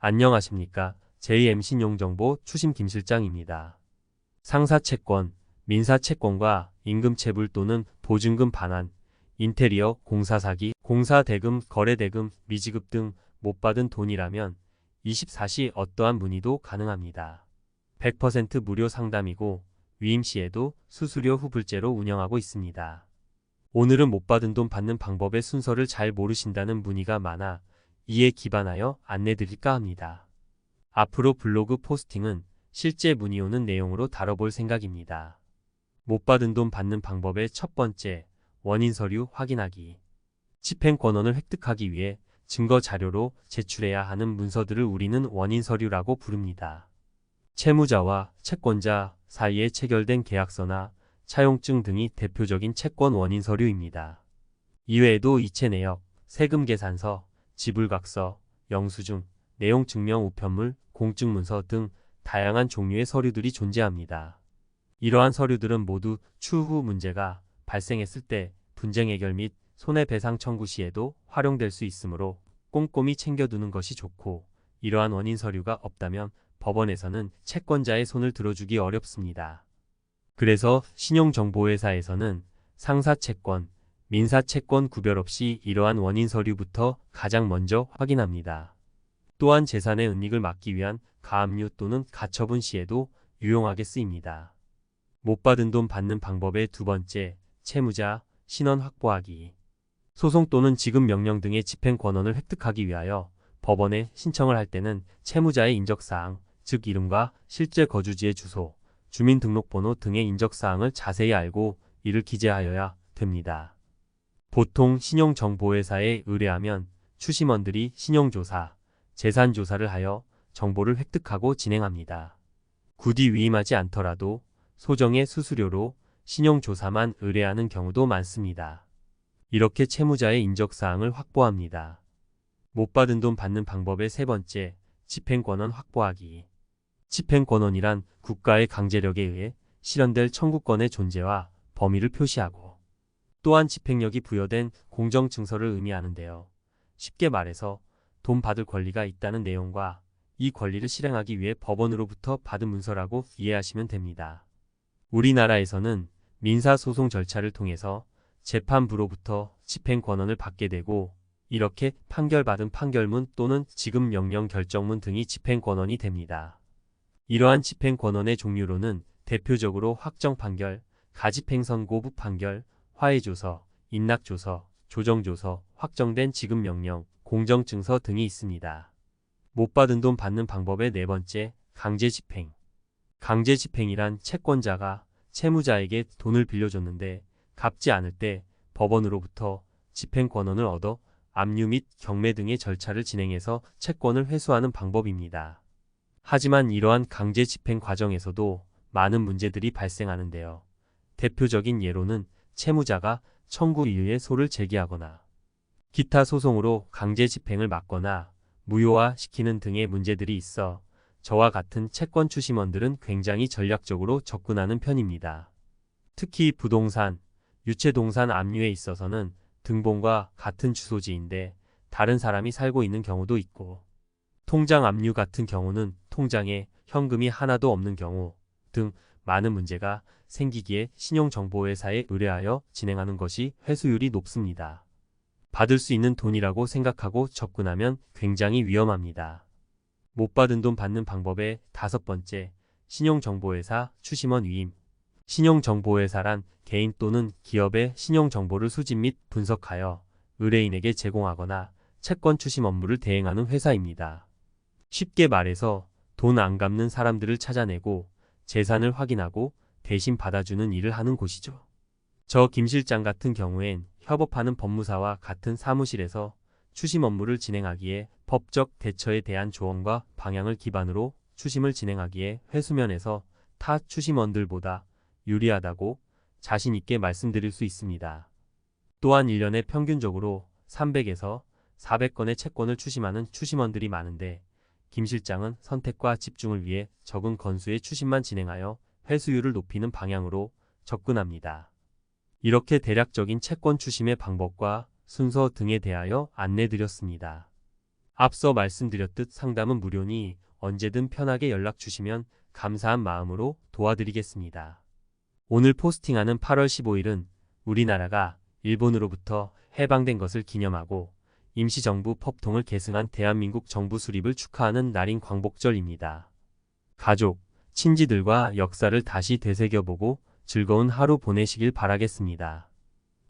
안녕하십니까. JM신용정보 추심 김실장입니다. 상사채권, 민사채권과 임금체불 또는 보증금 반환, 인테리어, 공사사기, 공사대금, 거래대금, 미지급 등 못 받은 돈이라면 24시 어떠한 문의도 가능합니다. 100% 무료 상담이고 위임 시에도 수수료 후불제로 운영하고 있습니다. 오늘은 못 받은 돈 받는 방법의 순서를 잘 모르신다는 문의가 많아 이에 기반하여 안내드릴까 합니다. 앞으로 블로그 포스팅은 실제 문의 오는 내용으로 다뤄볼 생각입니다. 못 받은 돈 받는 방법의 첫 번째, 원인 서류 확인하기. 집행 권한을 획득하기 위해 증거 자료로 제출해야 하는 문서들을 우리는 원인 서류라고 부릅니다. 채무자와 채권자 사이에 체결된 계약서나 차용증 등이 대표적인 채권 원인 서류입니다. 이외에도 이체 내역, 세금 계산서, 지불각서, 영수증, 내용 증명 우편물, 공증문서 등 다양한 종류의 서류들이 존재합니다. 이러한 서류들은 모두 추후 문제가 발생했을 때 분쟁 해결 및 손해배상 청구 시에도 활용될 수 있으므로 꼼꼼히 챙겨두는 것이 좋고, 이러한 원인 서류가 없다면 법원에서는 채권자의 손을 들어주기 어렵습니다. 그래서 신용정보회사에서는 상사채권, 민사채권 구별 없이 이러한 원인 서류부터 가장 먼저 확인합니다. 또한 재산의 은닉을 막기 위한 가압류 또는 가처분 시에도 유용하게 쓰입니다. 못 받은 돈 받는 방법의 두 번째, 채무자, 신원 확보하기. 소송 또는 지급 명령 등의 집행 권한을 획득하기 위하여 법원에 신청을 할 때는 채무자의 인적사항, 즉 이름과 실제 거주지의 주소, 주민등록번호 등의 인적사항을 자세히 알고 이를 기재하여야 됩니다. 보통 신용정보회사에 의뢰하면 추심원들이 신용조사, 재산조사를 하여 정보를 획득하고 진행합니다. 굳이 위임하지 않더라도 소정의 수수료로 신용조사만 의뢰하는 경우도 많습니다. 이렇게 채무자의 인적사항을 확보합니다. 못 받은 돈 받는 방법의 세 번째, 집행권한 확보하기. 집행권한이란 국가의 강제력에 의해 실현될 청구권의 존재와 범위를 표시하고 또한 집행력이 부여된 공정증서를 의미하는데요. 쉽게 말해서 돈 받을 권리가 있다는 내용과 이 권리를 실행하기 위해 법원으로부터 받은 문서라고 이해하시면 됩니다. 우리나라에서는 민사소송 절차를 통해서 재판부로부터 집행권한을 받게 되고, 이렇게 판결받은 판결문 또는 지급명령 결정문 등이 집행권한이 됩니다. 이러한 집행권한의 종류로는 대표적으로 확정판결, 가집행선고 부판결, 화해조서, 인락조서, 조정조서, 확정된 지급명령, 공정증서 등이 있습니다. 못 받은 돈 받는 방법의 네 번째, 강제집행. 강제집행이란 채권자가 채무자에게 돈을 빌려줬는데 갚지 않을 때 법원으로부터 집행권한을 얻어 압류 및 경매 등의 절차를 진행해서 채권을 회수하는 방법입니다. 하지만 이러한 강제집행 과정에서도 많은 문제들이 발생하는데요. 대표적인 예로는 채무자가 청구 이유에 소를 제기하거나 기타 소송으로 강제집행을 막거나 무효화시키는 등의 문제들이 있어 저와 같은 채권 추심원들은 굉장히 전략적으로 접근하는 편입니다. 특히 부동산, 유체동산 압류에 있어서는 등본과 같은 주소지인데 다른 사람이 살고 있는 경우도 있고, 통장 압류 같은 경우는 통장에 현금이 하나도 없는 경우 등 많은 문제가 생기기에 신용정보회사에 의뢰하여 진행하는 것이 회수율이 높습니다. 받을 수 있는 돈이라고 생각하고 접근하면 굉장히 위험합니다. 못 받은 돈 받는 방법의 다섯 번째, 신용정보회사 추심원 위임. 신용정보회사란 개인 또는 기업의 신용정보를 수집 및 분석하여 의뢰인에게 제공하거나 채권 추심 업무를 대행하는 회사입니다. 쉽게 말해서 돈 안 갚는 사람들을 찾아내고 재산을 확인하고 대신 받아주는 일을 하는 곳이죠. 저 김 실장 같은 경우엔 협업하는 법무사와 같은 사무실에서 추심 업무를 진행하기에 법적 대처에 대한 조언과 방향을 기반으로 추심을 진행하기에 회수면에서 타 추심원들보다 유리하다고 자신 있게 말씀드릴 수 있습니다. 또한 1년에 평균적으로 300에서 400건의 채권을 추심하는 추심원들이 많은데 김 실장은 선택과 집중을 위해 적은 건수의 추심만 진행하여 회수율을 높이는 방향으로 접근합니다. 이렇게 대략적인 채권 추심의 방법과 순서 등에 대하여 안내드렸습니다. 앞서 말씀드렸듯 상담은 무료니 언제든 편하게 연락 주시면 감사한 마음으로 도와드리겠습니다. 오늘 포스팅하는 8월 15일은 우리나라가 일본으로부터 해방된 것을 기념하고 임시정부 법통을 계승한 대한민국 정부 수립을 축하하는 날인 광복절입니다. 가족, 친지들과 역사를 다시 되새겨보고 즐거운 하루 보내시길 바라겠습니다.